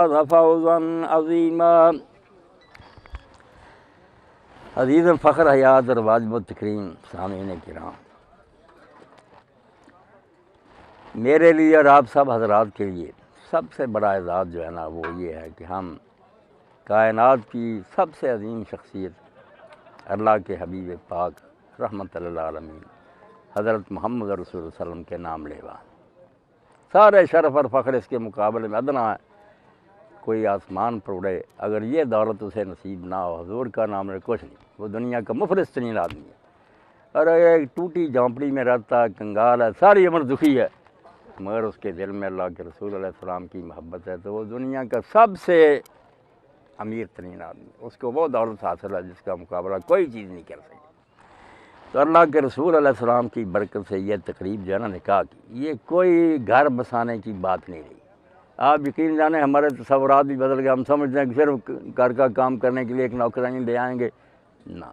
فوزا عظیما۔ عزیز فخر حیات اور واجب التکریم سامعین کرام، میرے لیے اور آپ سب حضرات کے لیے سب سے بڑا اعزاز جو ہے نا وہ یہ ہے کہ ہم کائنات کی سب سے عظیم شخصیت اللہ کے حبیب پاک رحمت للعالمین حضرت محمد رسول اللہ صلی اللہ علیہ وسلم کے نام لیوا، سارے شرف اور فخر اس کے مقابلے میں ادنا ہے۔ کوئی آسمان پر اڑے اگر یہ دولت اسے نصیب نہ ہو، حضور کا نام لے کچھ نہیں، وہ دنیا کا مفلس ترین آدمی ہے، اور ایک ٹوٹی جھونپڑی میں رہتا ہے، کنگال ہے، ساری عمر دکھی ہے، مگر اس کے دل میں اللہ کے رسول علیہ السلام کی محبت ہے تو وہ دنیا کا سب سے امیر ترین آدمی، اس کو وہ دولت حاصل ہے جس کا مقابلہ کوئی چیز نہیں کر سکتی۔ تو اللہ کے رسول علیہ السلام کی برکت سے یہ تقریب جو ہے نا نکاح کی، یہ کوئی گھر بسانے کی بات نہیں رہی۔ آپ یقین جانیں ہمارے تصورات بھی بدل گئے، ہم سمجھتے ہیں کہ صرف گھر کا کام کرنے کے لیے ایک نوکرانی لے آئیں گے، نہ۔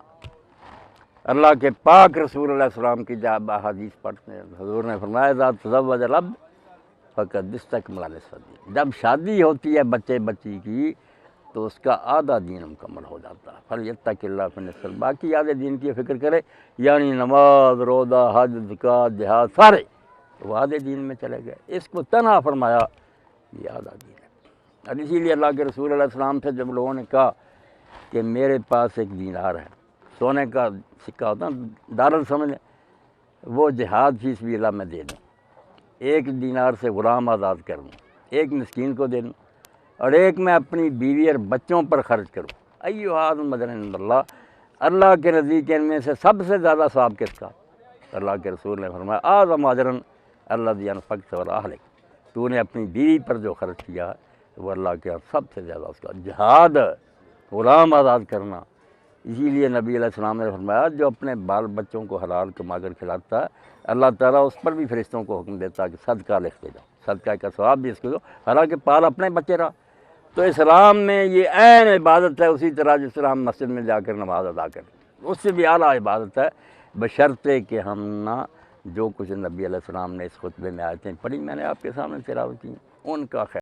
اللہ کے پاک رسول علیہ السلام کی جب احادیث پڑھتے ہیں، حضور نے فرمایا ذات تزوج العبد فقد استکمل نصف الدین، جب شادی ہوتی ہے بچے بچی کی تو اس کا آدھا دین مکمل ہو جاتا ہے، فلیتق اللہ فی النصف، باقی آدھے دین کی فکر کرے، یعنی نماز، روزہ، حج، زکوٰۃ، جہاد سارے وہ آدھے دین میں چلے گئے، اس کو تنہا فرمایا یہ آدھا دین ہے۔ اور اسی لیے اللہ کے رسول علیہ السلام سے جب لوگوں نے کہا کہ میرے پاس ایک دینار ہے، سونے کا سکہ ہوتا ہے دارل سمجھ لیں، وہ جہاد فی سبیل اللہ میں دے دوں، ایک دینار سے غلام آزاد کر دوں، ایک مسکین کو دے دوں، اور ایک میں اپنی بیوی اور بچوں پر خرچ کروں، ایھا مدن عند اللہ، اللہ کے نزدیک ان میں سے سب سے زیادہ ثواب کس کا؟ اللہ کے رسول نے فرمایا اعظم اجرا الذی انفقت علی اہلک، تو نے اپنی بیوی پر جو خرچ کیا ہے وہ اللہ کے سب سے زیادہ اس کا جہاد، غلام آزاد کرنا۔ اسی لیے نبی علیہ السلام نے فرمایا جو اپنے بال بچوں کو حلال کما کر کھلاتا ہے اللہ تعالیٰ اس پر بھی فرشتوں کو حکم دیتا ہے کہ صدقہ لکھ کے دو، صدقہ کا ثواب بھی اس کو دو، حالانکہ پال اپنے بچے رہا۔ تو اسلام میں یہ عین عبادت ہے، اسی طرح جس طرح ہم مسجد میں جا کر نماز ادا کریں، اس سے بھی اعلیٰ عبادت ہے، بشرطے کہ ہم نہ جو کچھ نبی علیہ السلام نے اس خطبے میں آیتیں پڑھی میں نے آپ کے سامنے تلاوت کی ان کا خیر